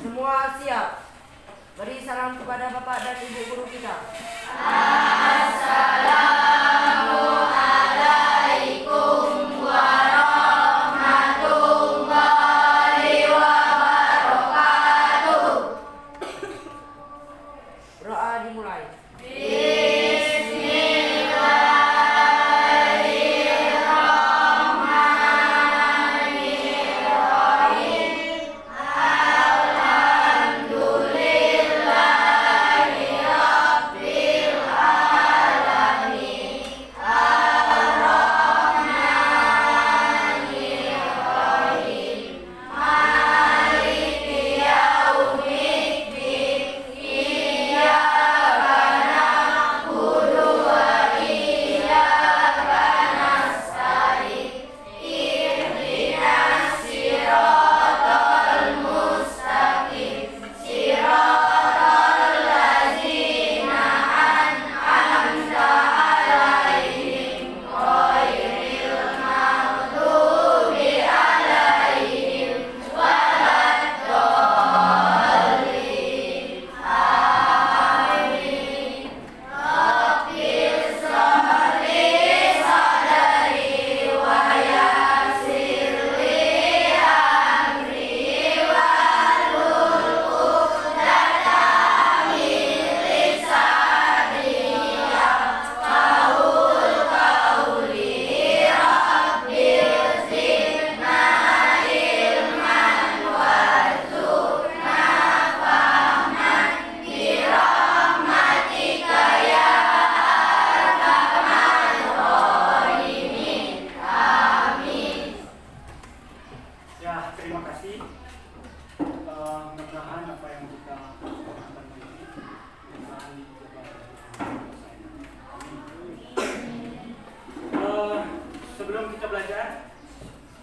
Semua siap. Beri salam kepada Bapak dan Ibu guru kita. Assalamualaikum warahmatullahi wabarakatuh. Doa dimulai. Mudah-mudahan apa yang kita lakukan ini sebelum kita belajar,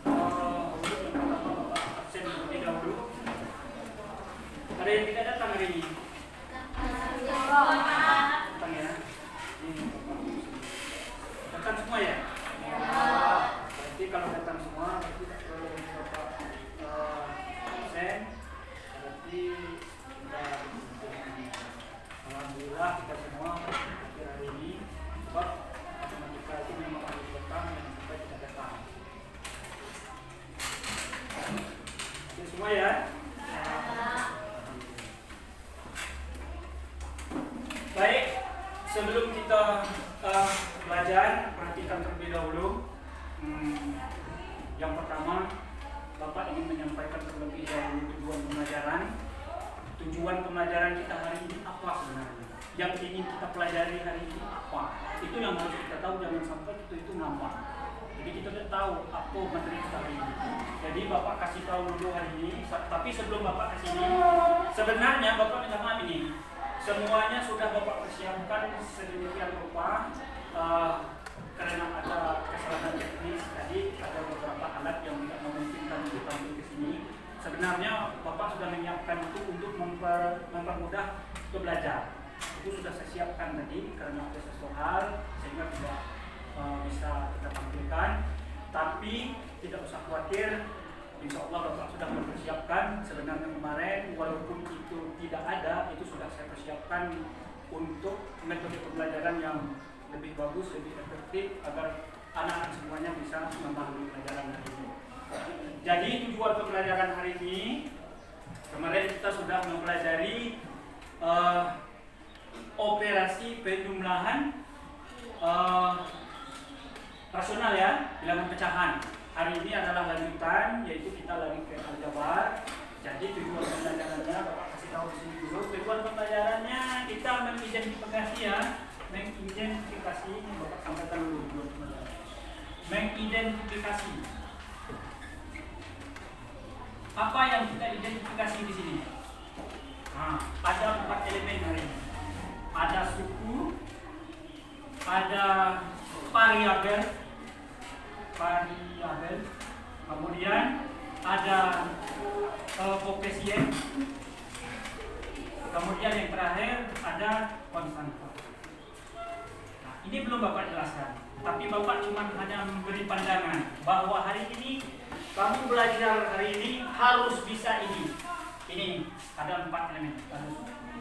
untuk yang pertama Bapak absen terlebih dahulu. Ada yang tidak datang hari ini? Datang ya? Ini Bapak. Datang semua ya? Berarti kalau datang semua, berarti tidak perlu Bapak absen. Berarti alhamdulillah kita semua hadir hari ini, sebab matematika itu memang harus datang dan sampai tidak datang. Oke semua ya. Baik, sebelum kita belajar, perhatikan terlebih dahulu. Yang pertama, Bapak ingin menyampaikan terlebih dahulu tujuan pembelajaran. Tujuan pembelajaran kita hari ini apa sebenarnya? Yang ingin kita pelajari hari ini apa? Itu yang harus kita tahu, jangan sampai itu ngambang. Jadi kita tidak tahu apa materi kita hari ini. Jadi Bapak kasih tahu dulu hari ini. Tapi sebelum Bapak kasih ini, sebenarnya Bapak minta maaf ini. Semuanya sudah Bapak persiapkan sedemikian rupa. Karena ada kesalahan teknis tadi, ada beberapa alat yang tidak memungkinkan untuk tampil ke sini. Sebenarnya Bapak sudah menyiapkan itu untuk mempermudah untuk belajar. Itu sudah saya siapkan tadi karena ada sesuatu hal sehingga tidak bisa kita tampilkan. Tapi tidak usah khawatir, insya Allah Bapak sudah mempersiapkan. Sebenarnya kemarin walaupun itu tidak ada, itu sudah saya persiapkan untuk metode pembelajaran yang lebih bagus, lebih efektif agar anak-anak semuanya bisa memahami pelajaran hari ini. Jadi tujuan pembelajaran hari ini, kemarin kita sudah mempelajari operasi penjumlahan rasional ya, bilangan pecahan. Hari ini adalah lanjutan, yaitu kita lagi ke aljabar. Jadi tujuan pembelajarannya Bapak kasih tahu di sini dulu. Tujuan pembelajarannya kita mengidentifikasi ya. Mengidentifikasi, ini Bapak sampaikan dulu. Mengidentifikasi. Apa yang kita identifikasi di sini? Nah, ada 4 elemen hari ini. Ada suku, ada variabel, kemudian ada koefisien, kemudian yang terakhir ada konstanta. Ini belum Bapak jelaskan, tapi Bapak cuma hanya memberi pandangan bahwa hari ini kamu belajar hari ini harus bisa ini. Ini ada 4 elemen.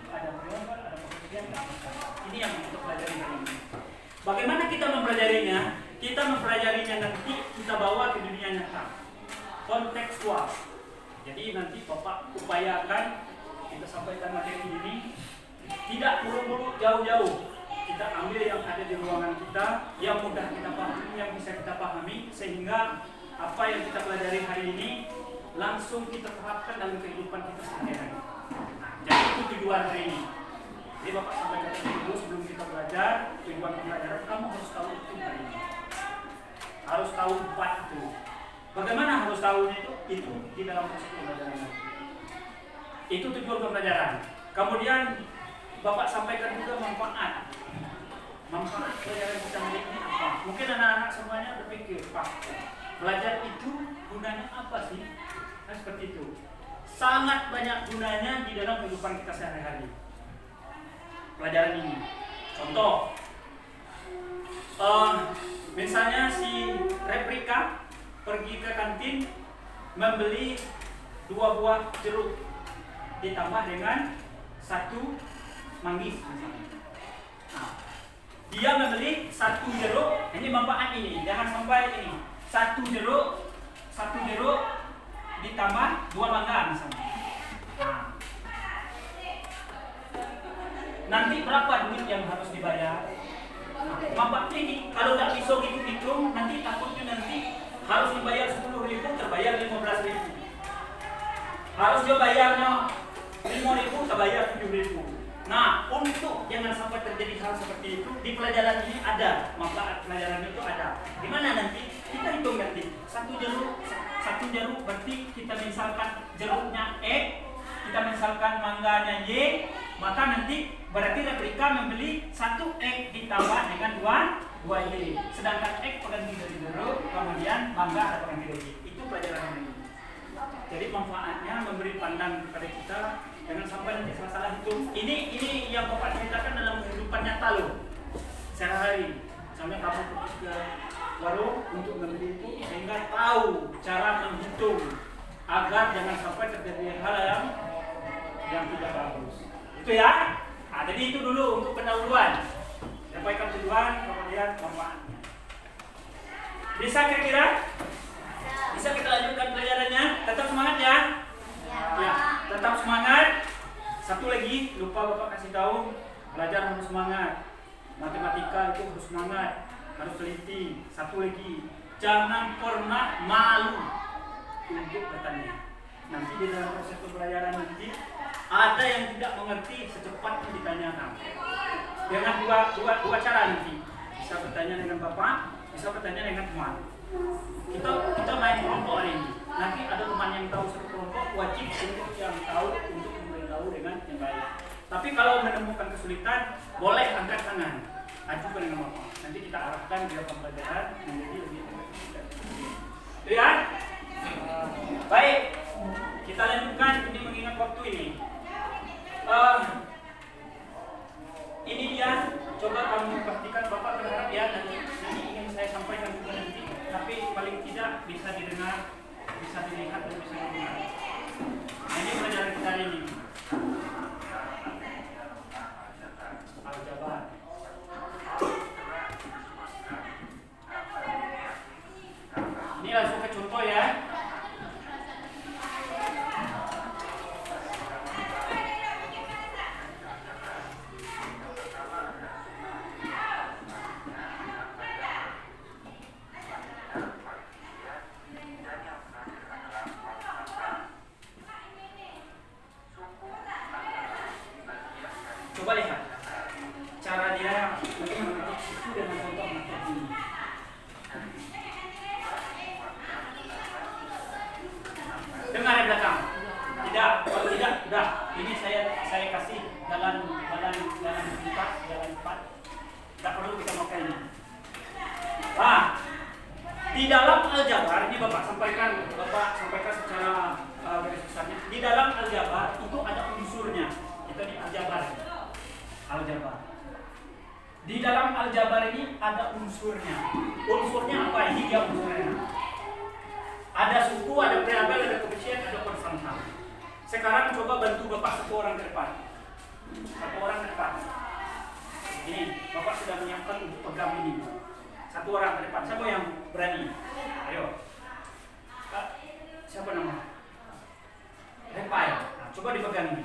Ada variabel, ada koefisien, ada konstan. Ini yang kita pelajari hari ini. Bagaimana kita mempelajarinya? Kita mempelajarinya nanti kita bawa ke dunia nyata, kontekstual. Jadi nanti Bapak upayakan kita sampaikan materi ini tidak mulu-mulu jauh-jauh. Kita ambil yang ada di ruangan kita, yang mudah kita pahami, yang bisa kita pahami, sehingga apa yang kita pelajari hari ini langsung kita terapkan dalam kehidupan kita sehari-hari. Jadi itu tujuan hari ini. Jadi Bapak sampaikan dulu sebelum kita belajar, tujuan pembelajaran kamu harus tahu itu hari ini. Harus tahu 4 itu. Bagaimana harus tahu itu? Itu di dalam proses pembelajaran. Itu tujuan pembelajaran. Kemudian Bapak sampaikan juga manfaat. Manfaat pelajaran kita hari ini apa? Mungkin anak-anak semuanya berpikir, Pak, belajar itu gunanya apa sih? Nah, seperti itu. Sangat banyak gunanya di dalam kehidupan kita sehari-hari. Pelajaran ini. Contoh, misalnya si Replika pergi ke kantin membeli 2 buah jeruk ditambah dengan 1 manggis misalnya. Nah, dia membeli 1 jeruk, ini manfaat ini, jangan sampai ini 1 jeruk ditambah 2 mangga misalnya. Nah, nanti berapa duit yang harus dibayar? Nah, manfaatnya ini kalau nggak bisa hitung-hitung, nanti takutnya nanti harus dibayar 10.000 terbayar 15.000. Harus dia bayarnya 5.000 terbayar 7.000. Nah, untuk jangan sampai terjadi hal seperti itu, di pelajaran ini ada, manfaat pelajaran itu ada. Gimana nanti? Kita hitung nanti. 1 jeruk berarti kita misalkan jeruknya X, kita misalkan mangganya Y, maka nanti berarti Replika membeli 1 X ditambah dengan 2 Y. Sedangkan X pengganti dari jeruk, kemudian mangga ada pengganti dari Y. Itu pelajaran ini. Jadi manfaatnya memberi pandang kepada kita. Jangan sampai nanti salah itu. Ini yang Bapak ceritakan dalam kehidupan nyata loh. Sehari-hari. Misalnya kamu pergi ke warung untuk membeli itu, sehingga tahu cara menghitung agar jangan sampai terjadi hal yang tidak bagus. Itu ya. Nah, jadi itu dulu untuk pendahuluan. Sampaikan tujuan, kemudian manfaatnya. Bisa kira-kira? Bisa kita lanjutkan pelajarannya? Tetap semangat ya. Ya, tetap semangat. Satu lagi, lupa Bapak kasih tahu, belajar harus semangat. Matematika itu harus semangat, harus teliti. Satu lagi, jangan pernah malu untuk bertanya. Nanti di dalam proses pembelajaran nanti ada yang tidak mengerti secepatnya ditanyakan. Dengan dua cara nanti. Bisa bertanya dengan Bapak, bisa bertanya dengan teman. Kita main kelompok hari ini. Nanti ada teman yang tahu satu kelompok, wajib untuk yang tahu untuk memberitahu dengan yang lain. Tapi kalau menemukan kesulitan, boleh angkat tangan, ajukan dengan Bapak. Nanti kita arahkan dia pembelajaran menjadi lebih efektif. Itu ya. Baik, kita lanjutkan. Ini mengingat waktu ini. Ini dia. Coba kamu perhatikan, Bapak berharap ya nanti ingin saya sampaikan juga nanti. Tapi paling tidak bisa didengar, bisa dilihat dan bisa didengar. Ini pelajaran kita hari ini. Aljabar. Ini langsung ke contoh ya. Coba lihat cara dia bagaimana itu dengan contoh materi ini. Dengar di belakang. Tidak, kalau tidak, sudah. Ini saya kasih jalan lintas, jalan cepat. Tidak perlu kita pakai ini. Nah, di dalam aljabar ini Bapak sampaikan secara garis besarnya. Di dalam aljabar itu ada unsurnya. Itu di aljabar. Di dalam aljabar ini ada unsurnya. Unsurnya apa? Ini dia unsurnya. Ada suku, ada variabel, ada koefisien, ada konstanta. Sekarang coba bantu Bapak satu orang ke depan. Satu orang ke depan. Ini, Bapak sudah menyiapkan untuk pegang ini. Satu orang ke depan. Siapa yang berani? Ayo. Siapa nama? Repai. Nah, coba dipegang ini.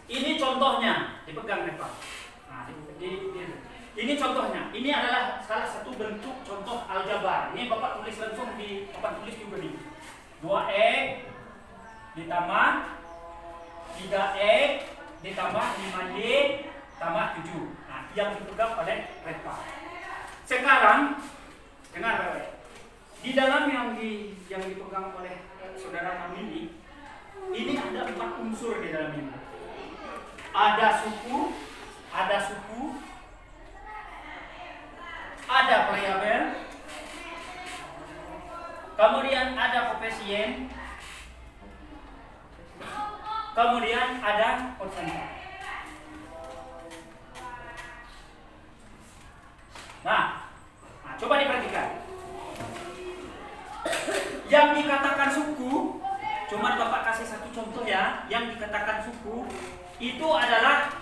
Ini contohnya, dipegang Repai. Nah, ini contohnya. Ini adalah salah satu bentuk contoh aljabar. Ini Bapak tulis langsung di papan tulis juga nih. 2x ditambah 3x ditambah 5y tambah 7. Nah, yang dipegang oleh Repai. Sekarang dengar baik-baik. Di dalam yang dipegang oleh saudara kami ini ada 4 unsur di dalam ini. Ada suku, ada variabel, kemudian ada koefisien, kemudian ada konstan. Nah, coba diperhatikan. Yang dikatakan suku, cuman Bapak kasih satu contoh ya. Yang dikatakan suku itu adalah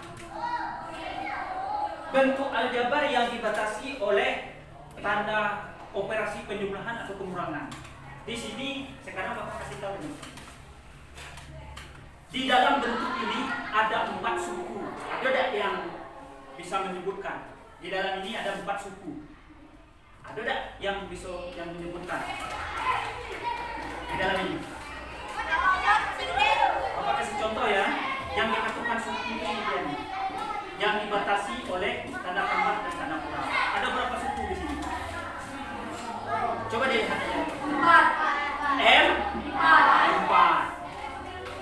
bentuk aljabar yang dibatasi oleh tanda operasi penjumlahan atau pengurangan. Di sini sekarang Bapak kasih tahu nih. Di dalam bentuk ini ada 4 suku. Ada tidak yang bisa menyebutkan? Di dalam ini ada 4 suku. Ada tidak yang bisa menyebutkan? Di dalam ini. Bapak kasih contoh ya. Yang dikatakan suku itu ini. Yang dibatasi oleh tanda tambah dan tanda kurang. Ada berapa suku di sini? Coba dilihat aja. 4.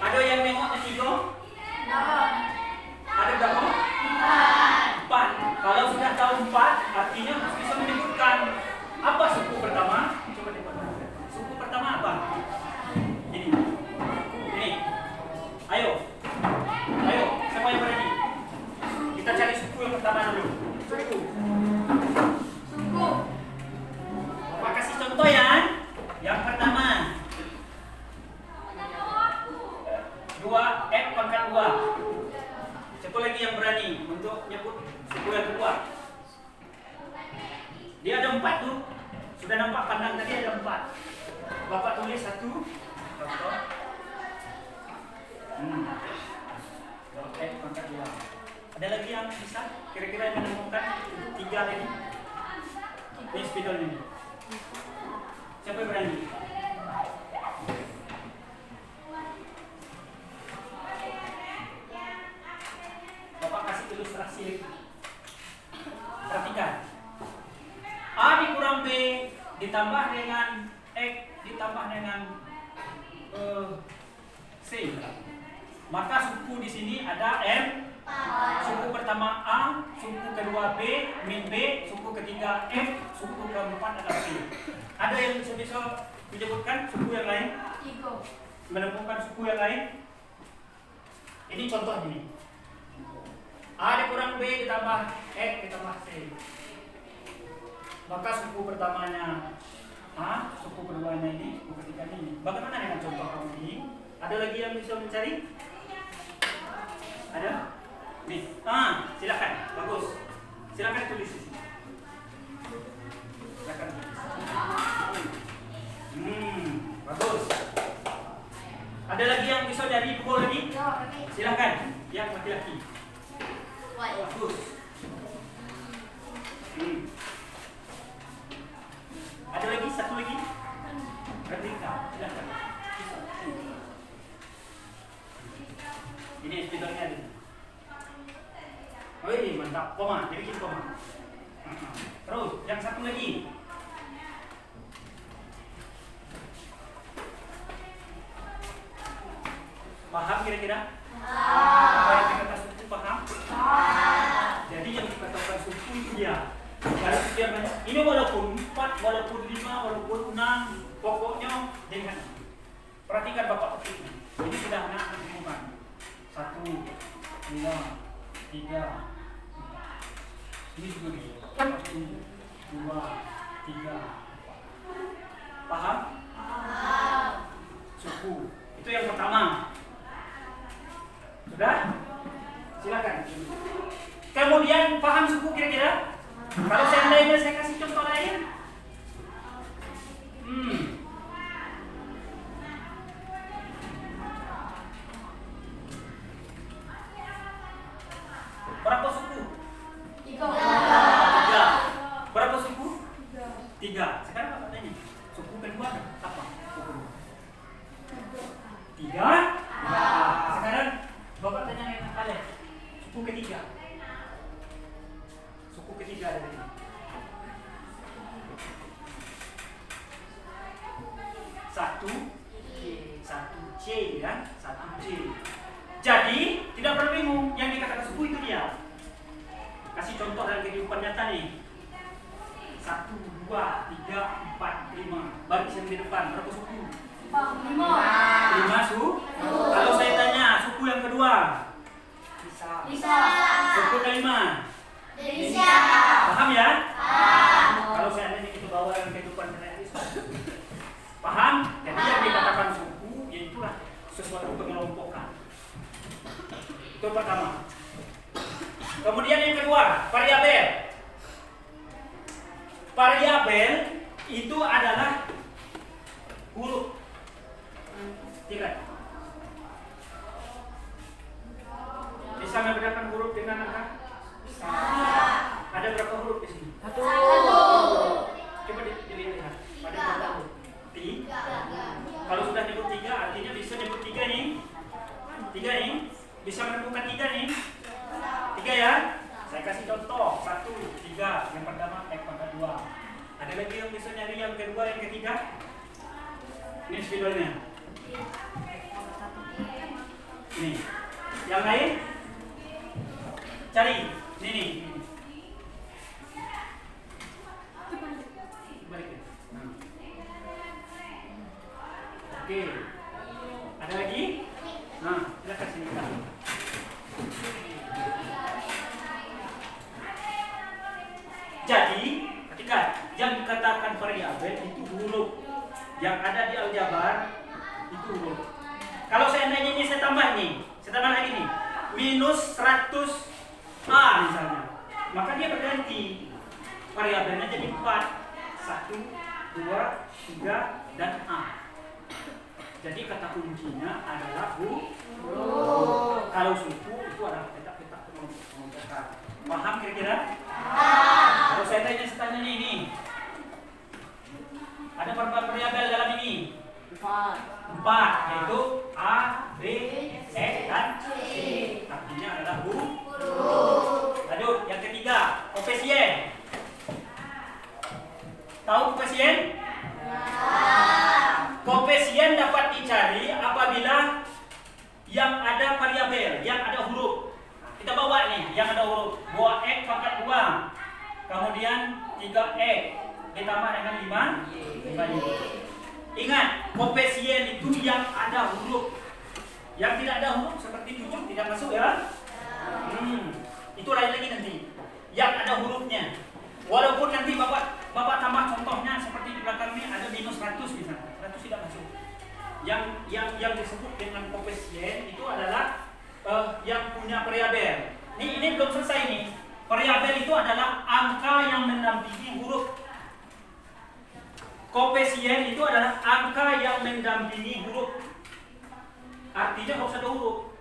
Ada yang nengok ketiga? Ada berapa? 4. Kalau sudah tahu 4, artinya harus bisa menyebutkan apa suku pertama. Coba lihat. Suku pertama apa? Ini. Ayo. Siapa yang berani? Kita cari suku yang pertama dulu. Suku. Bapak kasih contoh ya. Yang pertama. 2x pangkat 2. Siapa lagi yang berani untuk nyebut suku yang kedua? Dia ada 4 tuh. Sudah nampak pandang tadi ada 4. Bapak tulis 1 contoh. X pangkat 2. Ada lagi yang bisa kira-kira yang menemukan 3 lagi? Ini spidol ini. Siapa yang berani? Bapak kasih ilustrasi. Perhatikan. A dikurang B ditambah dengan X ditambah dengan C. Maka suku di sini ada M. Suku pertama A, suku kedua B, min B, suku ketiga F, suku keempat adalah C. Ada yang bisa menyebutkan suku yang lain? Menemukan suku yang lain? Ini contoh ini. A dikurang B ditambah X ditambah C. Maka suku pertamanya A, suku keduanya ini, suku ketiganya ini. Bagaimana dengan contoh kamu ini? Ada lagi yang bisa mencari? Ada? Nih, silakan, bagus. Silakan tulis di sini. Silakan tulis. Bagus. Ada lagi yang bisa dari dua lagi? Silakan, yang laki-laki. Bagus. Ada lagi, satu lagi? Merdeka, silakan. Ini spidolnya ada. Wih, mantap. Koma, dibikin koma. Terus, yang satu lagi. Paham kira-kira? Apa yang dikata suku paham? Jadi yang dikatakan suku itu dia. Kalau dia banyak, ini walaupun 4, walaupun 5, walaupun 6, pokoknya dengan. Perhatikan Bapak petik. Ini sudah anak hubungan. 1, 2, 3. Ini juga nih. 1, 2, 3. Paham? Suku. Itu yang pertama. Sudah? Silakan. Kemudian paham suku kira-kira? Kalau seandainya saya kasih contoh lain. Berapa suku? 3. Berapa suku? 3. Sekarang Bapak tanya, suku kedua apa? Suku 3. Sekarang Bapak tanya yang kalian, suku ketiga. Suku ketiga ada di sini. Satu C ya, 1C. Jadi tidak perlu bingung, yang dikatakan suku itu dia. Kasih contoh dalam kehidupan nyata nih. 1, 2, 3, 4, 5. Baris yang di depan berapa suku? 5 suku. Kalau saya tanya suku yang kedua, Bisa. suku kelima, paham ya? Kalau seandainya kita bawa dalam kehidupan realisme, paham? Jadi yang dikatakan suku, yaitulah sesuatu pengelompokan. Itu pertama. Kemudian yang kedua, variabel. Variabel itu adalah huruf. Tidak. Bisa membedakan huruf dengan angka? Bisa. Ada berapa huruf di sini? 1. Coba dilihat. Ada berapa huruf? 3. Kalau sudah nyebut 3, artinya bisa nyebut 3 nih. 3 nih. Bisa menemukan 3 nih. 3 ya. Saya kasih contoh. 1, 3. Yang pertama X pangkat 2. Ada lagi yang bisa nyari yang kedua, yang ketiga? Ini spidolnya. Nih. Yang lain? Cari. Ini nih. Balikin. Oke. Ada lagi? Nah, silakan sini kita. Jadi, ketika yang dikatakan variabel itu huruf yang ada di aljabar itu huruf. Kalau seandainya ini saya tambah nih, saya tambah lagi nih, minus 100 A misalnya, maka dia berganti variabelnya jadi 4, 1, 2, 3, dan A. Jadi kata kuncinya adalah huruf. Kalau suku itu adalah petak-petak pengelompokan. Paham kira-kira? Kalau saya tanya ini, ada berapa variabel dalam ini? 4, yaitu A, B, C, dan C. Artinya adalah huruf. Lanjut, yang ketiga, koefisien. Tahu koefisien? Koefisien dapat dicari apabila yang ada variabel, yang ada huruf. Kita bawa nih, yang ada huruf 2x pangkat 2. Kemudian 3x ditambah dengan 5y. Ingat, koefisien itu yang ada huruf. Yang tidak ada huruf seperti 7 tidak masuk ya. Itu lain lagi nanti. Yang ada hurufnya. Walaupun nanti Bapak tambah contohnya seperti di belakang ini ada minus 100 misalnya. 100 tidak masuk. Yang disebut dengan koefisien itu adalah yang punya variabel. Ini belum selesai nih. Variabel itu adalah angka yang mendampingi huruf. Koefisien itu adalah angka yang mendampingi huruf. Artinya harus ada huruf.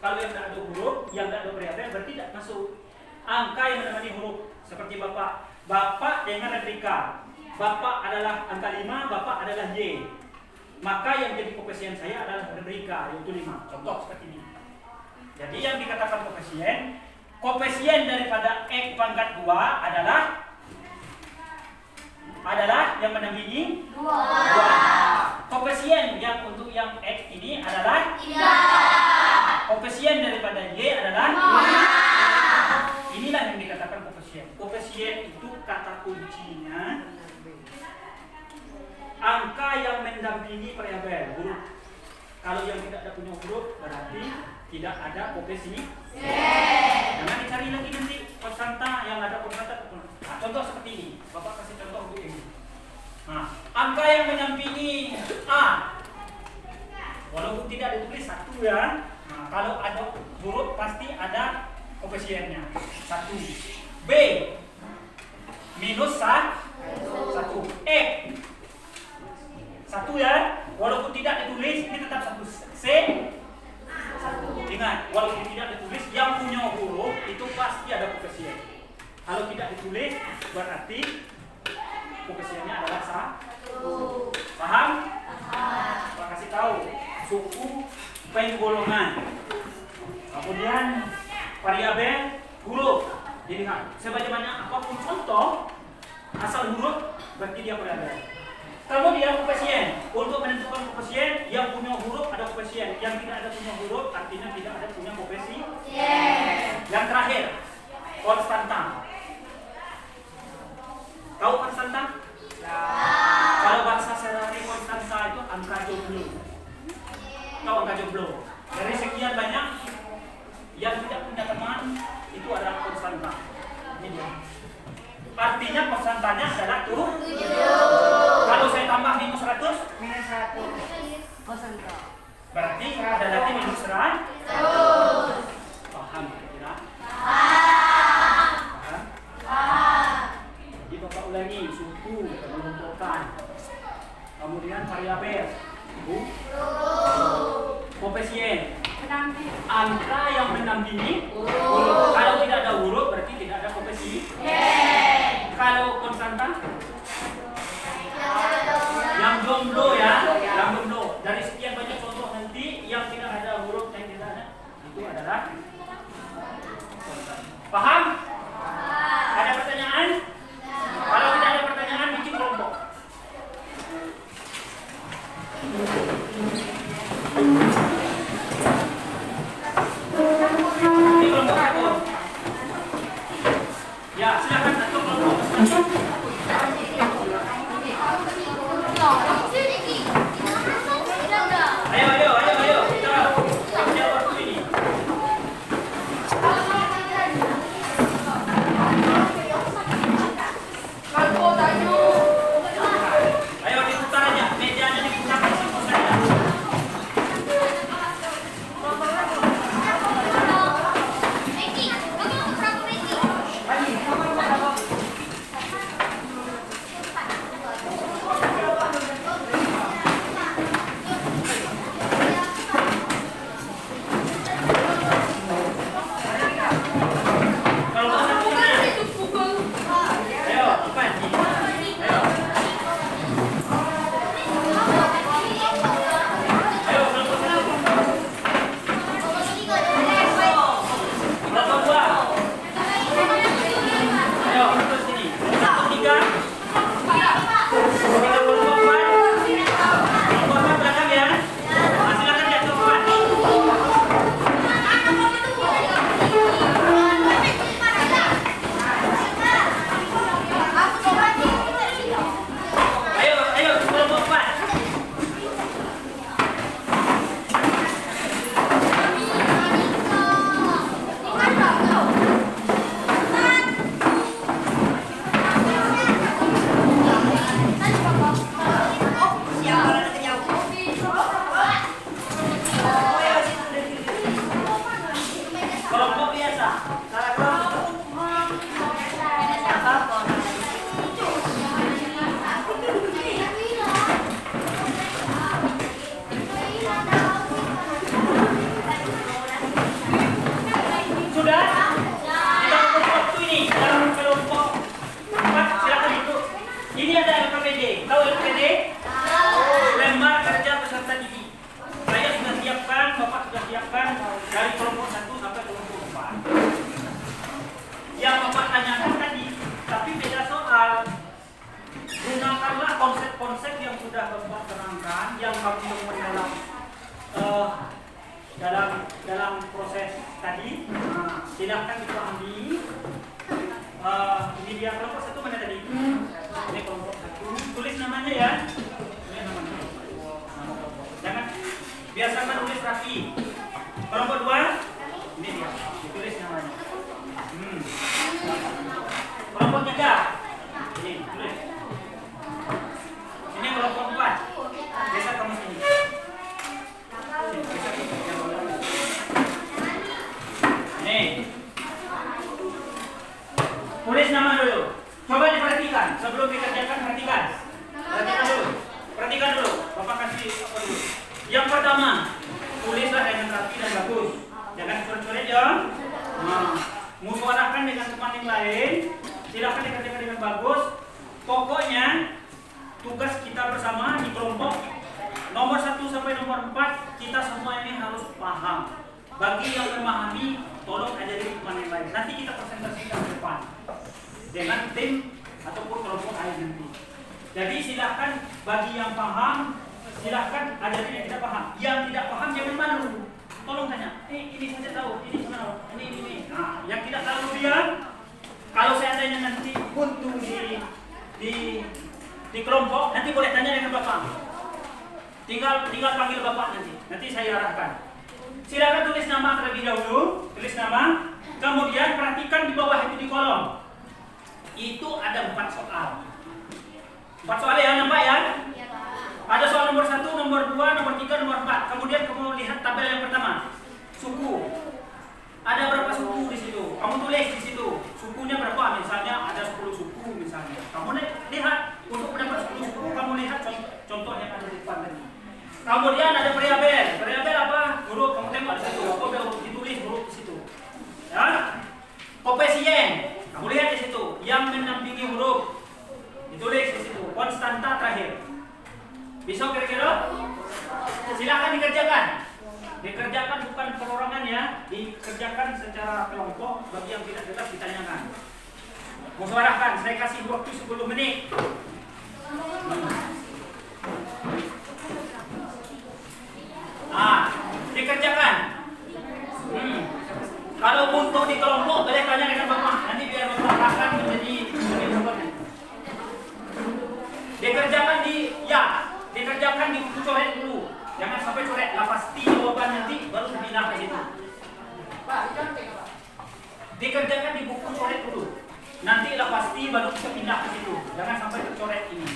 Kalau yang tidak ada huruf, yang tidak ada variabel berarti tidak masuk. Angka yang menemani huruf seperti Bapak dengan replika. Bapak adalah angka 5, Bapak adalah Y. Maka yang jadi koefisien saya adalah replika, yaitu 5. Contoh seperti ini. Jadi yang dikatakan koefisien daripada X pangkat 2 adalah yang mendampingi 2. Koefisien yang untuk yang X ini adalah 3. Koefisien daripada Y adalah 5. Inilah yang dikatakan koefisien. Koefisien itu kata kuncinya angka yang mendampingi variabel huruf. Kalau yang tidak ada punya huruf berarti tidak ada koefisien. Jangan dicari lagi nanti konsanta yang ada konsanta. Nah, contoh seperti ini. Bapak kasih contoh untuk ini. Nah, angka yang mendampingi A, walaupun tidak ditulis 1 ya. Nah, kalau ada huruf pasti ada koefisiennya 1. B minus 1. E 1 ya, walaupun tidak ditulis ini tetap 1. C ingat, walaupun tidak ditulis yang punya huruf itu pasti ada koefisien. Kalau tidak ditulis berarti koefisiennya adalah 1. Paham? Pak kasih tahu suku penggolongan. Kemudian variabel huruf. Jadi sebanyak apapun contoh asal huruf berarti dia variabel. Kemudian koefisien. Untuk menentukan koefisien yang punya huruf ada koefisien, yang tidak ada punya huruf artinya tidak ada punya koefisien. Yang terakhir konstanta. Tahu konstanta? Kalau bahasa sehari konstanta itu angka jomblo. Tahu angka jomblo? Dari sekian banyak yang tidak punya teman itu adalah konstanta. Ini dia. Artinya konstantanya adalah 7. Kalau saya tambah minus 100, Minus 1. Konstanta. berarti ada lagi minus 100. Paham kira-kira? Paham? Jadi Bapak ulangi suku pengelompokan. Kemudian variabel, koefisien, angka yang mendampingi huruf. Kalau tidak ada huruf berarti tidak ada koefisien. Kalau konstanta yang jomblo ya, yang jomblo. Dari sekian banyak contoh nanti yang tidak ada huruf yang tidak ada itu adalah konstanta. Paham? Ada pertanyaan? Kalau tidak ada pertanyaan bikin kelompok. Ini kelompok satu. Ya, silakan satu kelompok. Ayo. Kita punya waktu ini. Ayo diputar aja, mejanya diputar ke situ saja. Kalau satu mana? Ayo, cepat. Ayo. Ayo, kelompok satu. Kelompok dua. Ayo, kelompok sini. Kelompok tiga. Kelompok empat. Kelompok empat belakang ya. Silakan lihat kelompok empat. Ayo, kelompok empat. Kelompok biasa. Salah kelompok. Sudah? Kita ukur waktu ini dalam kelompok 4 silakan itu. Ini ada LKPD. Tahu LKPD? Lembar kerja peserta didik. Saya sudah siapkan, Bapak sudah siapkan dari kelompok 1 sampai kelompok 4. Yang Bapak tanyakan tadi, tapi beda soal. Gunakanlah konsep-konsep yang sudah Bapak terangkan, yang kamu temukan dalam proses tadi. Nah, silahkan itu ambil. Ini dia kelompok 1 mana tadi? Ini kelompok 1. Tulis namanya ya. Ini namanya. Nama kelompok. Jangan biasakan tulis rapi. Kelompok 2. Ini dia. Ditulis namanya. Kelompok 3. Ini tulis. Ini kelompok 4. Biasa kamu sini. Biasa kita yang Pokoknya tugas kita bersama di kelompok nomor 1 sampai nomor 4 kita semua ini harus paham. Bagi yang memahami, tolong ajari teman yang lain. Nanti kita presentasikan ke depan dengan tim ataupun kelompok lain nanti. Jadi silahkan bagi yang paham, silahkan ajari yang tidak paham. Yang tidak paham jangan malu. Tolong tanya, ini saya tahu, ini saya tahu, ini. Nah, yang tidak tahu dia, kalau seandainya nanti buntu di kelompok, nanti boleh tanya dengan bapak. Tinggal panggil bapak nanti saya arahkan. Silakan tulis nama terlebih dahulu, tulis nama, kemudian perhatikan di bawah itu di kolom. Itu ada 4 soal. 4 soal ya, nampak ya? Ada soal nomor 1, nomor 2, nomor 3, nomor 4. Kemudian kamu lihat tabel yang pertama, suku. Ada berapa suku di situ? Kamu tulis di situ. Sukunya berapa? Misalnya ada 10 suku misalnya. Kamu lihat untuk mendapat 10 suku, kamu lihat contoh yang ada di depan tadi. Kemudian ada variabel. Variabel apa? Huruf. Kamu tengok di situ. Apa ditulis huruf di situ? Ya. Koefisien. Kamu lihat di situ. Yang mendampingi huruf ditulis di situ. Konstanta terakhir. Bisa kira-kira? Silakan dikerjakan. Dikerjakan bukan perorangan ya, dikerjakan secara kelompok. Bagi yang tidak jelas ditanyakan. Musyawarahkan. Saya kasih waktu 10 menit. Dikerjakan. Kalau untuk di kelompok boleh tanya dengan bapak. Nanti biar bapak akan menjadi contohnya. Dikerjakan di buku coret dulu. Jangan sampai coret. Lah pasti jawaban nanti baru dipindah ke situ. Pak, dicontek Pak. Dikerjakan di buku coret dulu. Nanti lah pasti baru kita pindah ke situ. Jangan sampai tercoret ini.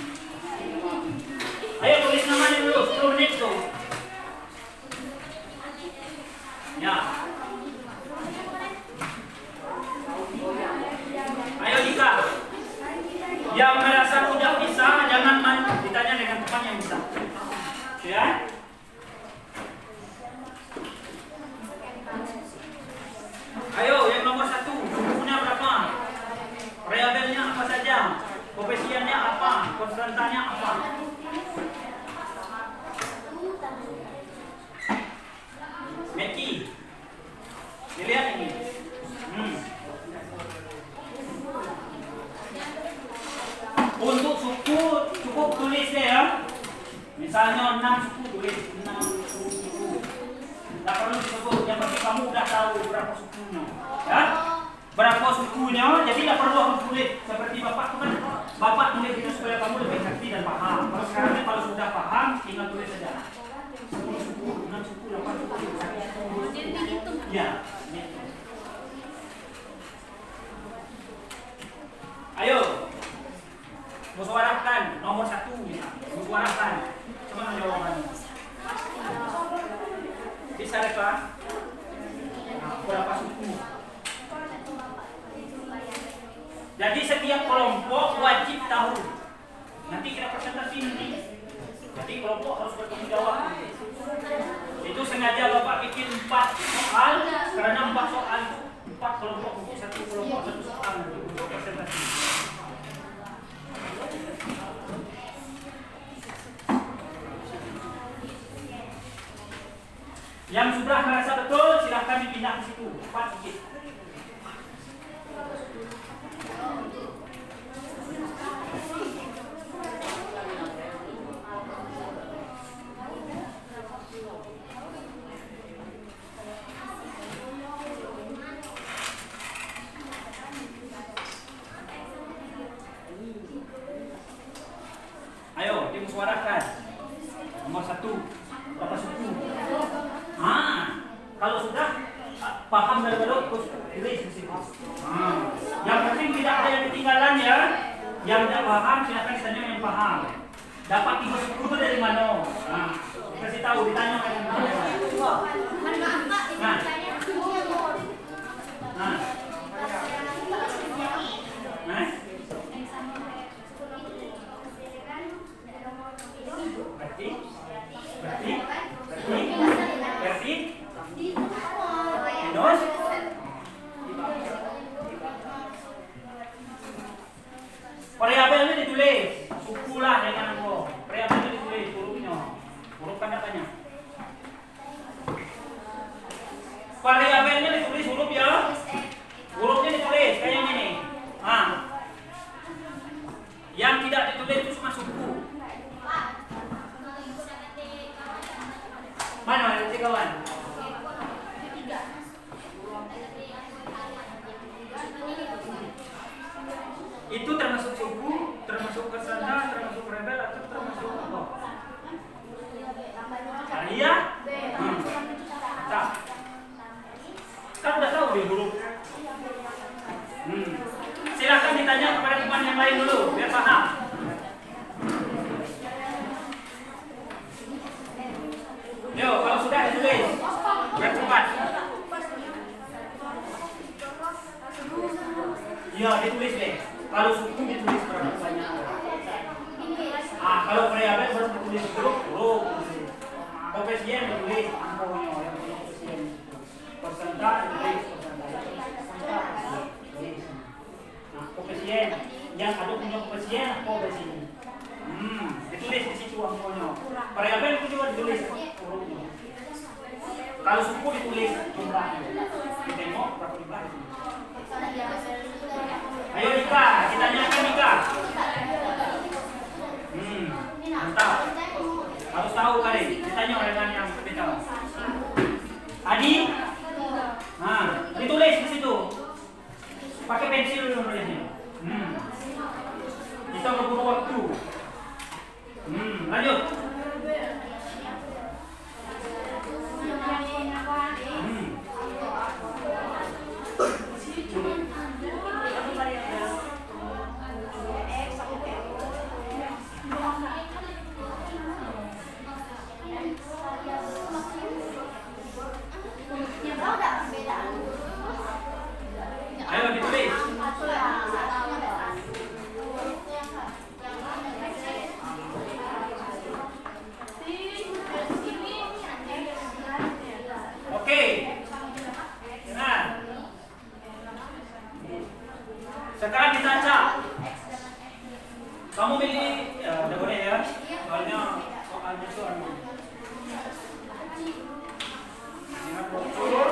Ayo tulis namanya dulu. 10 menit tuh. Ya. Ayo Dika. Yang merasa tidak bisa jangan ditanya dengan teman yang bisa. Ya. Ayo yang nomor 1, sukunya berapa? Variabelnya apa saja? Koefisiennya apa? Konstantanya apa? Meki, dilihat ini. Untuk suku cukup tulis ya. Misalnya 6 suku tulis 6 suku. Tak perlu disebut. Yang penting kamu udah tahu berapa sukunya. Ya? Berapa sukunya? Jadi tak perlu harus tulis. Seperti bapak itu kan. Bapak tulis itu supaya kamu lebih ngerti dan paham. Kalau sekarang ini kalau sudah paham, tinggal tulis saja. 10 suku, 6 suku, 8 suku, 1 suku. Ya. Ayo. Musyawarahkan nomor 1 ya. Musyawarahkan. Cuma jawabannya. Bisa reka? Berapa suku? Jadi setiap kelompok wajib tahu. Nanti kita presentasi nanti. Jadi kelompok harus bertanggung jawab. Itu sengaja bapak bikin 4 soal karena 4 soal itu 4 kelompok untuk 1 kelompok 1 soal nanti untuk presentasi. Yang sudah merasa betul silahkan dipindah ke situ. Cepat sedikit. Ayo dimusyawarahkan. Nomor 1 berapa suku? Kalau sudah paham dari baru tulis di situ. Yang penting tidak ada yang ketinggalan ya. Yang tidak paham silakan tanya yang paham. Dapat 3 suku itu dari mana? Kasih tahu ditanya kan. Variabelnya ditulis, suku lah dengan angko. Variabelnya ditulis hurufnya, huruf tanda-tanya. Variabelnya ditulis huruf ya, hurufnya ditulis kayak ini. Nah, yang tidak ditulis itu cuma suku. Mana yang kawan? Itu termasuk suku, termasuk kesana, termasuk rebel atau termasuk apa? Iya? Tak. Kan udah tahu di huruf. Silakan ditanya kepada teman yang lain dulu, biar paham. Yo, kalau sudah ditulis, bercepat. Iya, ditulis deh. Kalau suku ditulis berapa banyak. Kalau variabel baru ditulis huruf. Koefisien ditulis angkonya yang koefisien itu. Persentase ditulis persentase. Nah, koefisien yang ada punya koefisien apa di sini? Ditulis di situ angkonya. Variabel itu juga ditulis hurufnya. Kalau suku ditulis jumlahnya. Tengok berapa jumlah di sini. Ayo Nika, kita tanyakan Nika. Mantap. Harus tahu kali. Ditanya dengan yang lebih tahu. Adi? Nah, ditulis di situ. Pakai pensil dulu nulisnya. Kita berburu waktu. Lanjut. Ayo ditulis. Oke. Nah. Sekarang dibaca. Kamu pilih, ya udah boleh ya. Soalnya soalnya itu ingat betul.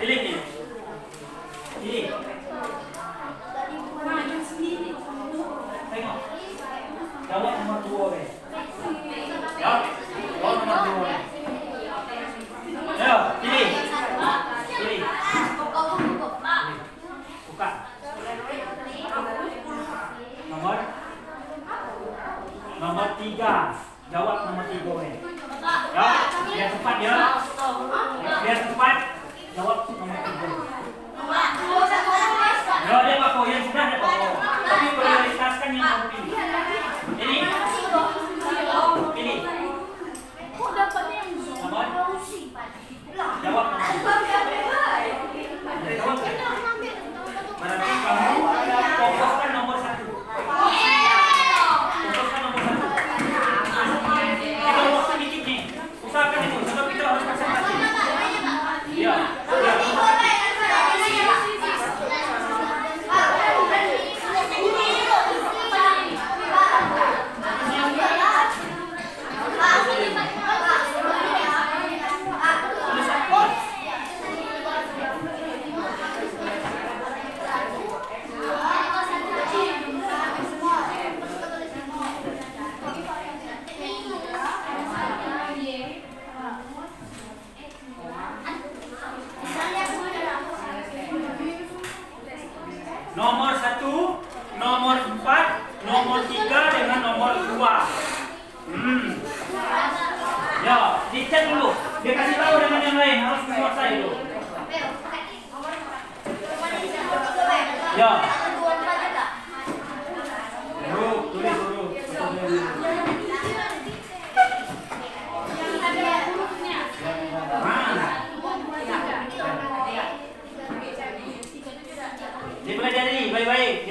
Pilih nih. Pilih. Tengok. Jawab nomor 2 deh. Ya. Jawab nomor 2. Ayo, pilih. Pilih. Buka. Nomor 3. Jawab nomor 3 deh. Ya, biar cepat ya. Biar cepat. Jawab nomor 3. Ya, dia Pak, yang sudah ada Pak. Tapi prioritaskan yang mau pilih. Ini. Pilih. Kok dapatnya yang Nomor? Jawab nomor. Berarti kamu fokuskan nomor 1. Fokuskan nomor 1. Kita waktu dikit nih. Usahakan itu, sebab kita harus konsentrasi. Iya. Nomor 1, nomor 4, nomor 3 dengan nomor 2. Ya, dicek dulu. Dia kasih tahu dengan yang lain, harus dikuasai dulu. Ya. Tulis dulu.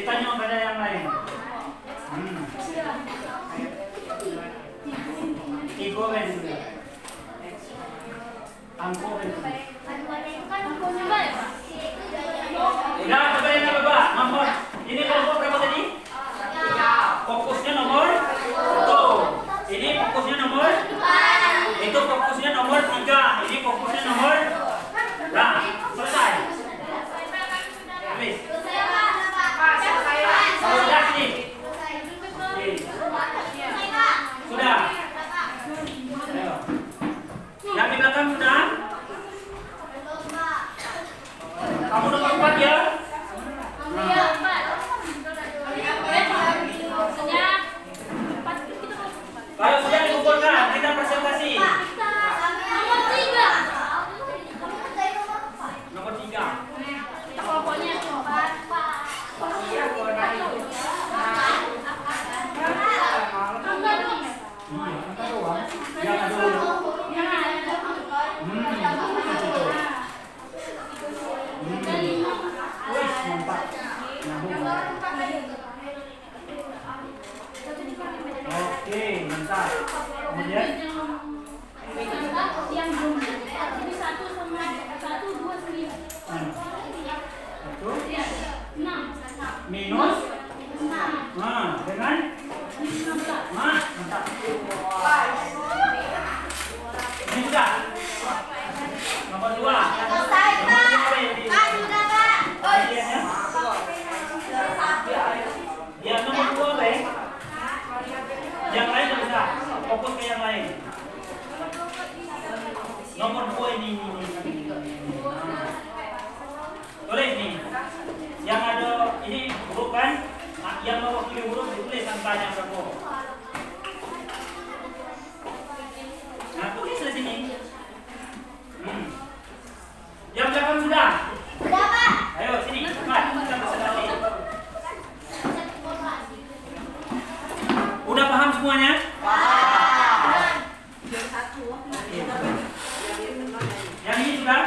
Ditanya pada yang lain. Iko kan sudah. Angko kan sudah. Udah, cobain apa Pak? Nomor. Ini kelompok berapa tadi? Fokusnya nomor 1. Ini fokusnya nomor. Itu fokusnya nomor 3. Ini fokusnya nomor. Nah, selesai. Habis. Sudah sini. Sudah. Ayo. Yang di belakang sudah. Kamu nomor 4 ya. Kalau sudah dikumpulkan, kita presentasi. Nomor 3. Pokoknya Yang ada. Wih, mantap. Oke, mantap. Kemudian yang belum jadi 1 sama 1, 2, 9. 1 6. minus. 6. Nah, dengan 16. mantap. Ini sudah. Nomor 2. Ya, nomor 2 Bang. Yang lain tidak bisa. Fokus ke yang lain. Nomor 2 ini. Tulis nih. Yang ada ini huruf kan? Yang mewakili huruf ditulis angkanya berapa. Nah, tulis di sini. Yang belakang sudah. Ayo sini, cepat kita presentasi. Udah paham semuanya? Yang ini sudah?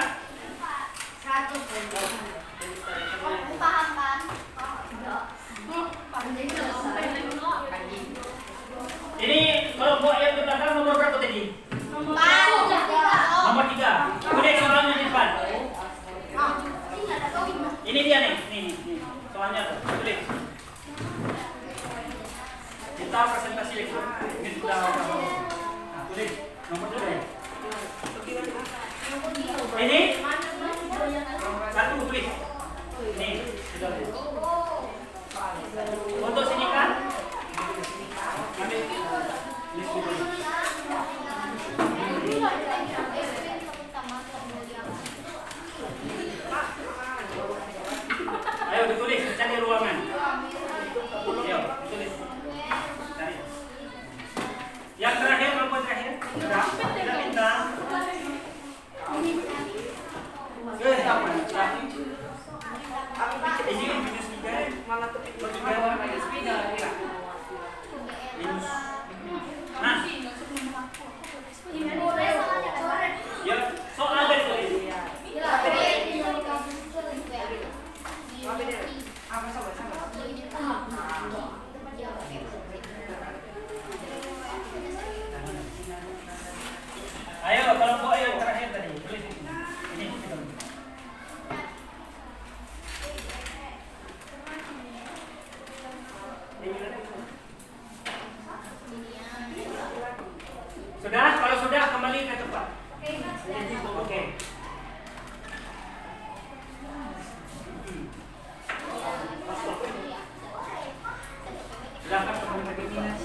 Ini kelompok yang di belakang nomor berapa tadi? Nomor 3. Kemudian soalnya di depan. Ini dia nih. Soalnya tulis. Kita presentasi lagi. Ini sudah. Nah, tulis nomor 3. Ini 1 tulis. Ini sudah. Untuk sini kan? Ambil. Ini sudah. Ayo ditulis, cari ruangan. Ayo, ditulis. Cari. Yang terakhir, kelompok terakhir. Sudah minta. Ini minus 3. Malah ketik 3. Minus 3. Nah. Ya, soal apa ditulis? Ayo, kelompok yang terakhir tadi. Tulis ini. Sudah? Kalau sudah kembali ke tempat. Oke. Silakan kembali ke minus.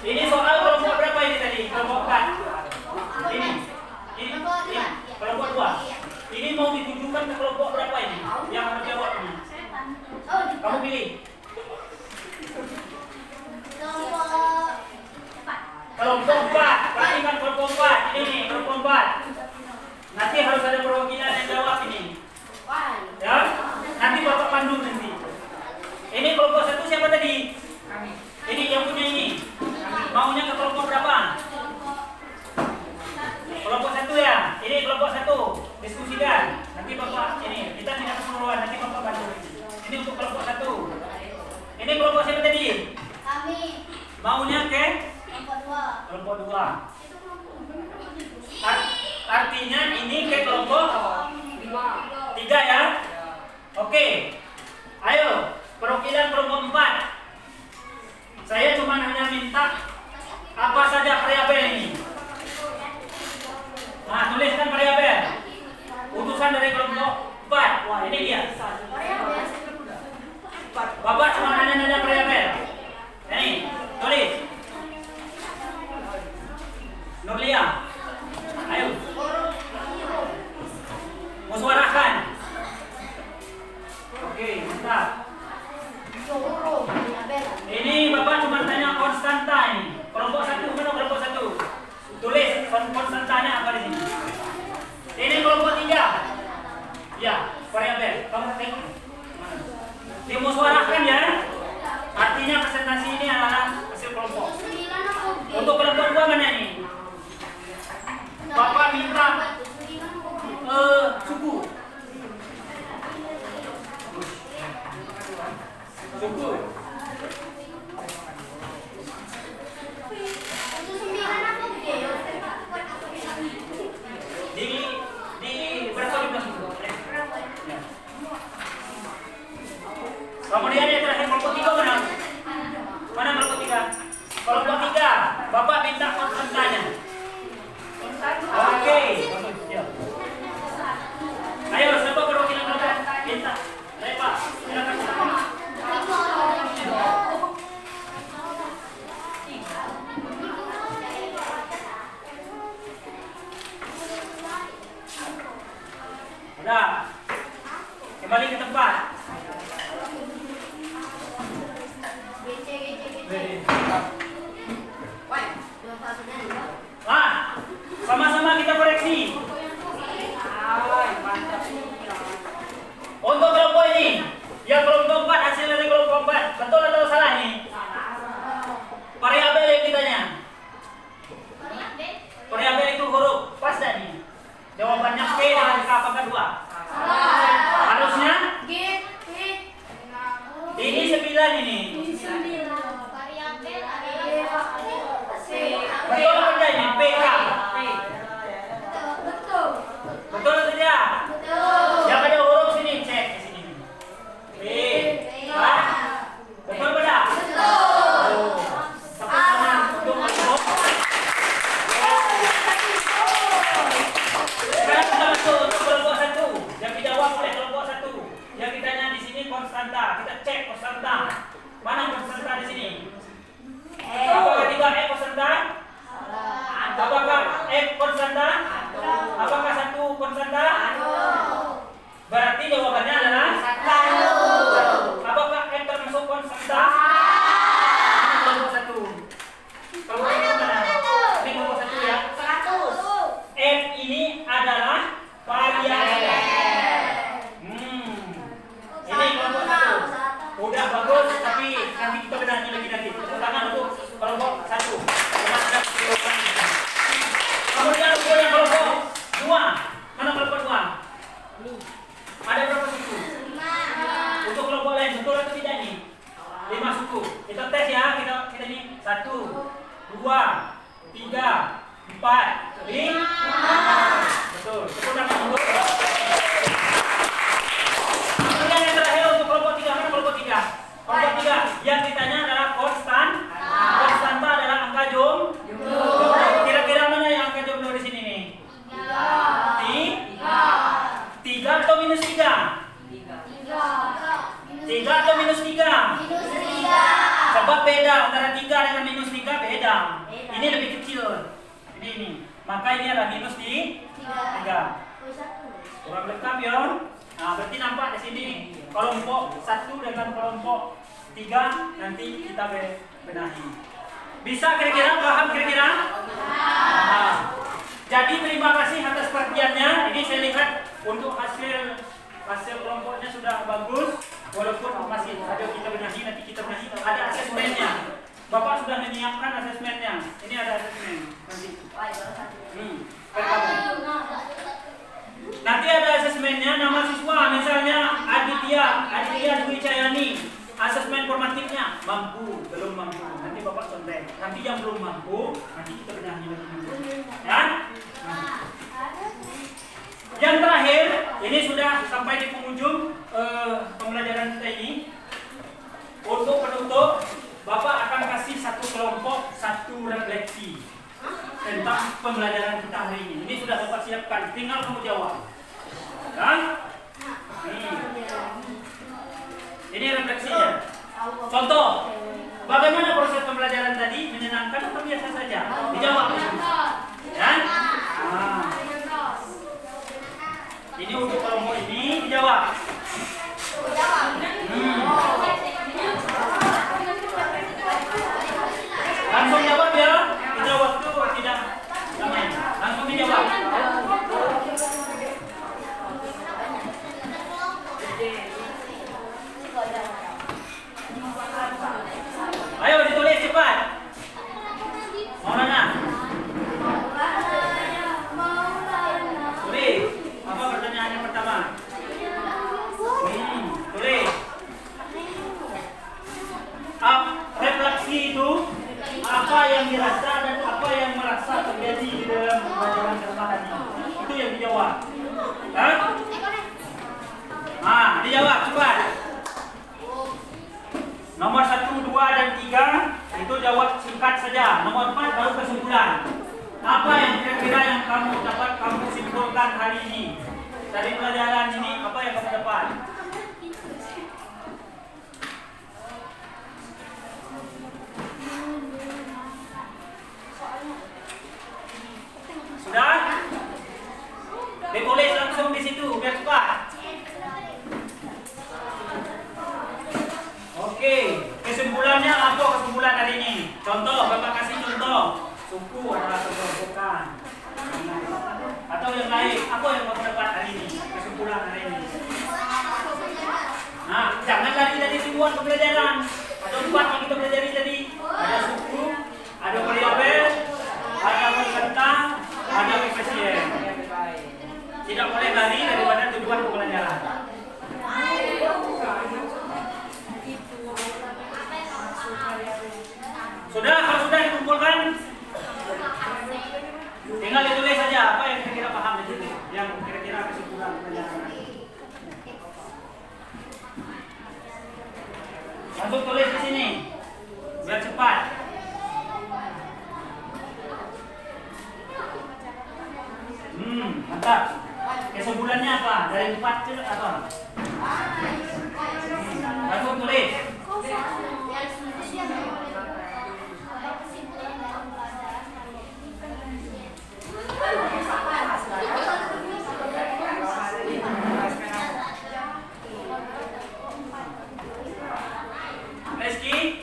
Ini soal kelompok berapa ini tadi? Kelompok 4. Ini kelompok 2. Ini mau ditujukan ke kelompok berapa ini? Yang harus jawab ini. Kamu pilih. Kelompok 4. Perhatikan kelompok 4. Ini nih, kelompok 4. Nanti harus ada perwakilan yang jawab ini. Ya? Nanti Bapak pandu nanti. Ini kelompok 1 siapa tadi? Kami. Ini yang punya ini. Maunya ke kelompok berapa? Kelompok 1 ya. Ini kelompok 1. Diskusi Oke. Ayo, perwakilan kelompok 4. Saya cuma hanya minta apa saja variabel ini. Nah, tuliskan variabel. Utusan dari kelompok 4. Wah, ini dia. Bapak cuma hanya nanya variabel. Ini, tulis. Nurlia. Ayo. Musyawarahkan. Oke, mantap. Ini Bapak cuma tanya konstanta ini. Kelompok 1, mana kelompok 1? Tulis konstantanya apa di sini. Ini kelompok 3. Ya, variabel. Kamu tengok. Dimusyawarahkan ya. Artinya presentasi ini adalah hasil kelompok. Untuk kelompok 2 mana ini? Bapak minta suku. Suku. Di berapa juga suku? Ya. Kemudian yang terakhir kelompok 3 mana? Mana kelompok 3? Kelompok 3, Bapak minta konstantanya. Oke. Ya. Ayo, siapa perwakilan kelompok? Minta. Reva, silakan. Udah. Kembali ke tempat. Sama-sama kita koreksi. Untuk kelompok ini, yang kelompok 4 hasil dari kelompok 4, betul atau salah nih? Variabel yang ditanya. Variabel itu huruf, pas tak nih? Jawabannya P dengan K apakah 2? Harusnya? Ini 9 ini. Betul atau tidak ini? PK. Betul atau tidak? Yang ada huruf sini, cek di sini. P. K. Betul tidak? Tepuk tangan untuk kelompok. Sekarang kita masuk untuk kelompok 1. Yang dijawab oleh kelompok 1. Yang ditanya di sini konstanta. Kita cek konstanta. Mana konstanta di sini? Apakah 3 konstanta? Apakah F konstanta? Apakah 1 konstanta? Berarti jawabannya adalah 1. Apakah F termasuk konstanta? Kelompok 1. Kelompok 1 mana? Ini kelompok 1 ya. F ini adalah variabel. Ini kelompok 1. Udah bagus, tapi nanti kita benahi lagi nanti. Tepuk tangan untuk kelompok 1. Kemudian untuk yang kelompok 2. Mana kelompok 2? Ada berapa suku? 5. Untuk kelompok lain betul atau tidak nih? 5 suku. Kita tes ya, kita ini 1, 2, 3, 4, 5. Betul. Tepuk tangan untuk. Kemudian yang terakhir untuk kelompok 3, mana kelompok 3? Kelompok 3 yang ditanya adalah konstanta adalah angka jumlah. Kira-kira mana yang angka jumlah di sini nih? 3 atau minus 3? 3 atau minus 3? Sebab beda antara 3 dengan minus 3 beda. Ini lebih kecil. Ini. Maka ini adalah minus 3. Kurang lengkap ya? Nah, berarti nampak di sini kelompok 1 dengan kelompok 3 nanti kita benahi. Bisa kira-kira paham kira-kira? Nah, jadi terima kasih atas perhatiannya. Ini saya lihat untuk hasil kelompoknya sudah bagus. Walaupun masih ada kita benahi, nanti kita benahi. Ada asesmennya. Bapak sudah menyiapkan asesmennya. Ini ada asesmen nanti. Nanti ada asesmennya nama siswa, misalnya Aditya Dwi Cayani. Asesmen formatifnya mampu, belum mampu. Nanti Bapak contek. Nanti yang belum mampu, nanti kita benahi lagi. Ya? Yang terakhir, ini sudah sampai di penghujung. pembelajaran kita hari ini. Ini sudah Bapak siapkan, tinggal kamu jawab. Kan? Ini refleksinya. Contoh, bagaimana proses pembelajaran tadi? Menyenangkan atau biasa saja? Dijawab. Kan? Nah. Ini untuk kelompok ini dijawab. Langsung jawab ya. Dijawab tuh tidak namanya. Langsung dijawab. Ayo ditulis cepat. Mau nanya? Tulis. Apa pertanyaannya pertama? Tulis. Refleksi itu apa yang dirasa dan apa yang merasa terjadi di dalam pembelajaran kesempatan ini. Itu yang dijawab. Kan? Nah, dijawab cepat. Nomor 1, 2, dan 3 itu jawab singkat saja. Nomor 4 baru kesimpulan. Apa yang kira-kira yang kamu dapat kamu simpulkan hari ini dari pelajaran ini? Apa yang kamu dapat? Sudah? Ditulis langsung di situ biar cepat. Oke, kesimpulannya apa kesimpulan hari ini? Contoh, Bapak kasih contoh. Suku adalah kekelompokan. Atau yang lain, apa yang kamu dapat hari ini? Kesimpulan hari ini. Nah, jangan lari dari tujuan pembelajaran. Ada 4 yang kita pelajari tadi. Ada suku, ada variabel, ada peserta, ada koefisien. Tidak boleh lari daripada tujuan pembelajaran. Sudah, kalau sudah dikumpulkan, tinggal ditulis saja apa yang kira-kira paham di situ, yang kira-kira kesimpulan pelajaran. Langsung tulis di sini, biar cepat. Mantap. Kesimpulannya apa? Dari 4 ke apa? Langsung tulis. Meski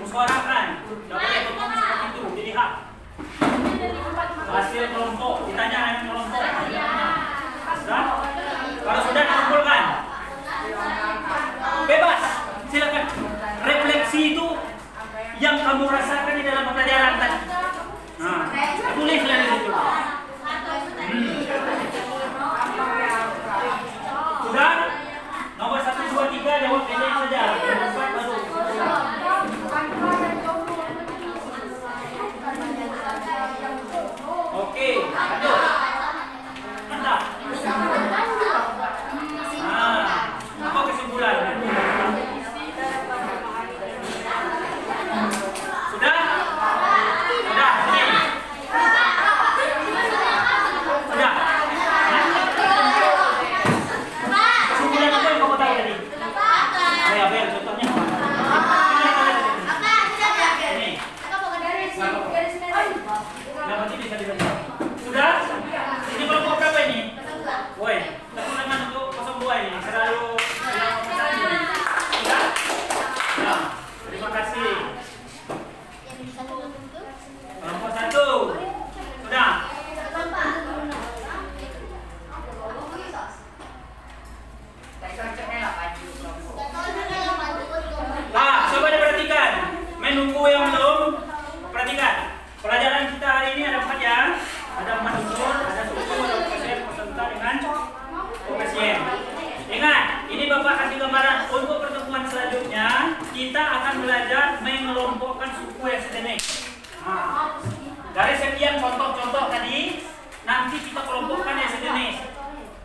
musyawarahkan, tidak boleh ngomong seperti itu, dilihat hasil kelompok, ditanya yang kelompok. Sudah? Kalau sudah dikumpulkan, bebas, silakan. Refleksi itu yang kamu rasakan di dalam pembelajaran tadi. Nah, tulislah di situ. Sudah? Nomor 1, 2, 3 jawab pendek saja. Nomor 4 baru. Oke, lanjut. Mantap. Apa kesimpulannya? Sudah? Sudah, sini. Sudah. Kesimpulan apa yang kamu tahu tadi? Variabel, contohnya apa? Ini. Nah, nanti bisa dibaca. Sudah? Ini kelompok berapa ini? Woi, keundangan untuk 02 ini. Selalu bilang pesan ini. Sudah? Nah, terima kasih. Kelompok 1. Sudah? Nah, coba diperhatikan. Menunggu yang belum, perhatikan. Pelajaran kita hari ini ada 4 ya. Ada 4 unsur, ada suku, ada koefisien, peserta dengan koefisien. Ingat, ini Bapak kasih gambaran. Untuk pertemuan selanjutnya, kita akan belajar mengelompokkan suku yang sejenis. Nah, dari sekian contoh-contoh tadi, nanti kita kelompokkan yang sejenis.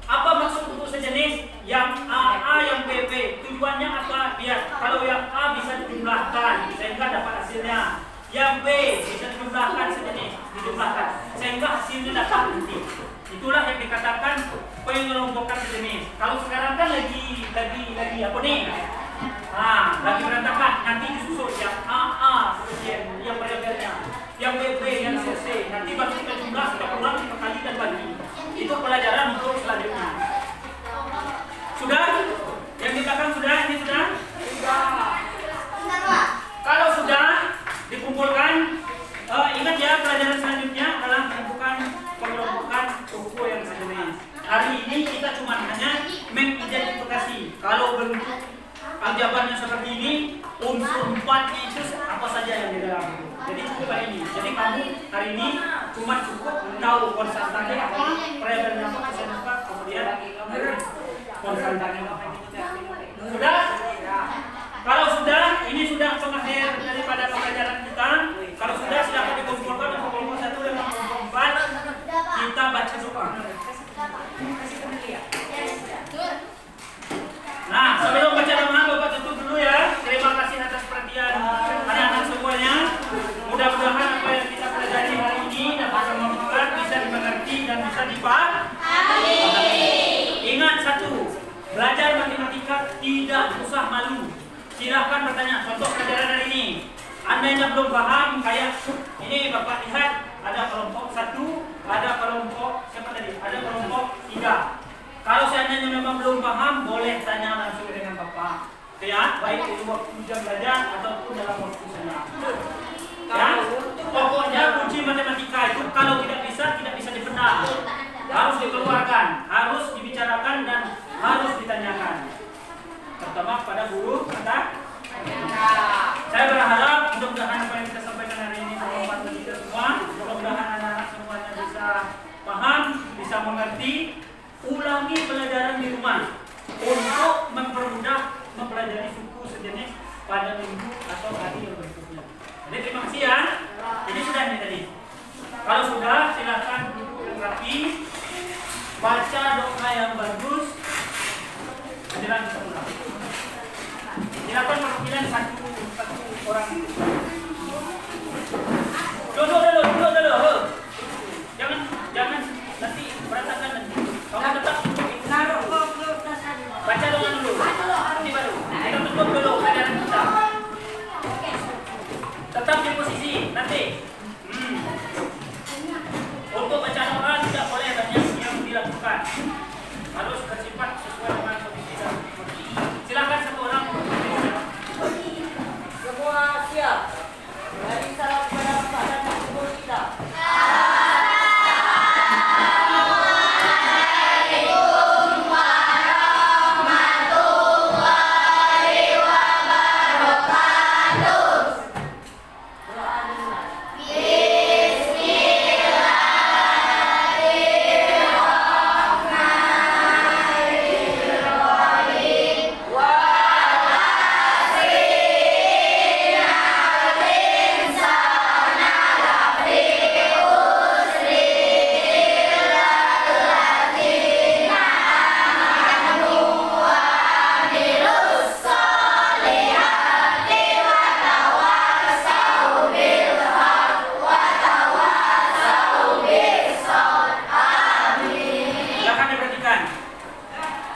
Apa maksud untuk sejenis? Yang A, yang B, B. Tujuannya apa? Biar kalau yang A bisa dijumlahkan sehingga dapat hasilnya. Yang B bisa dijumlahkan sejenis, dijumlahkan. sehingga hasilnya dapat nanti. Itulah yang dikatakan pengelompokan sejenis. Kalau sekarang kan lagi apa nih? Lagi berantakan. Nanti disusul yang AA, kemudian yang levelnya, yang BB, yang CC. Nanti baru kita jumlah, kita ulang, kita kali dan bagi. Itu pelajaran untuk selanjutnya. Sudah? Yang di belakang sudah? Ini sudah? Sudah. Kalau sudah dikumpulkan, ingat ya pelajaran selanjutnya adalah pengelompokan suku yang sejenis. Hari ini kita cuma hanya mengidentifikasi. Kalau bentuk aljabarnya seperti ini, unsur 4-nya itu apa saja yang di dalam itu. Jadi cukup hari ini. Jadi kamu hari ini cuma cukup tahu konstantannya apa, variabelnya apa, kemudian konstantannya apa. Sudah? Kalau sudah, ini sudah pengakhir daripada pembelajaran kita. Kalau sudah, silakan dikumpulkan untuk kelompok 1 dan kelompok 4. Kita baca doa. Nah, sebelum baca doa, Bapak tutup dulu ya. Terima kasih atas perhatian anak-anak semuanya. Mudah-mudahan apa yang kita pelajari hari ini dapat bermanfaat, bisa dimengerti dan bisa dipahami. Ingat satu, belajar matematika tidak usah malu. Silahkan bertanya. Contoh pelajaran hari ini, andainya belum paham, kayak ini Bapak lihat ada kelompok 1, ada kelompok siapa tadi? Ada kelompok 3. Kalau seandainya memang belum paham, boleh tanya langsung dengan Bapak. Ya, baik di waktu jam belajar ataupun dalam waktu senang. Ya, pokoknya kunci matematika itu kalau tidak bisa dipendam. Harus dikeluarkan, harus dibicarakan dan harus ditanyakan. Terutama pada guru kata. Saya berharap mudah-mudahan apa yang kita sampaikan hari ini bermanfaat bagi kita semua. Mudah-mudahan anak-anak semuanya bisa paham, bisa mengerti. Ulangi pelajaran di rumah untuk mempermudah mempelajari suku sejenis pada minggu atau hari yang berikutnya. Jadi terima kasih ya. Ini sudah nih tadi. Kalau sudah, silakan duduk yang rapi, baca doa yang bagus. Silakan ulang. Silakan perwakilan satu orang. Dulu. Jangan nanti berantakan nanti. Kamu tetap Naruh ke tadi. baca doa dulu. Nanti baru. Kita tutup dulu pelajaran kita. Tetap di posisi nanti. Untuk baca doa tidak boleh banyak yang dilakukan. Harus bersifat sesuai dengan kondisi dan kondisi. Silakan satu orang. Semua siap. Dari salam kepada Bapak dan Ibu kita.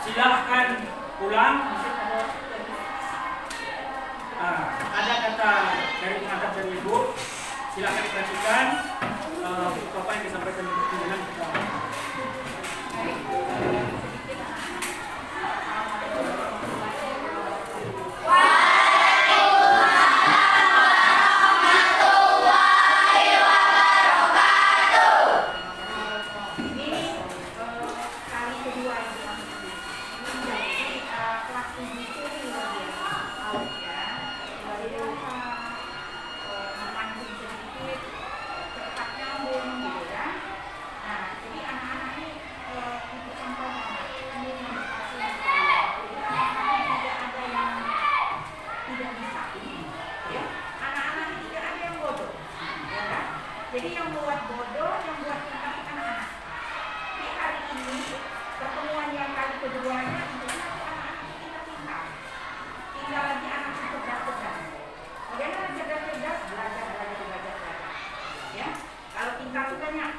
Silahkan pulang. Ada kata dari pengantar dari Ibu. Silahkan diperhatikan apa yang disampaikan Ibu dengan kita. Jadi yang buat bodoh, yang buat pintar itu anak-anak. Ini hari ini pertemuan yang kali keduanya tentunya anak-anak kita pintar. Tinggal lagi anak cerdas-cerdas. Bagaimana cerdas-cerdas? Belajar. Ya. Kalau pintar itu banyak.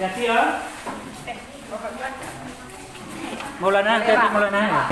Hati ya. Maulana, hati Maulana.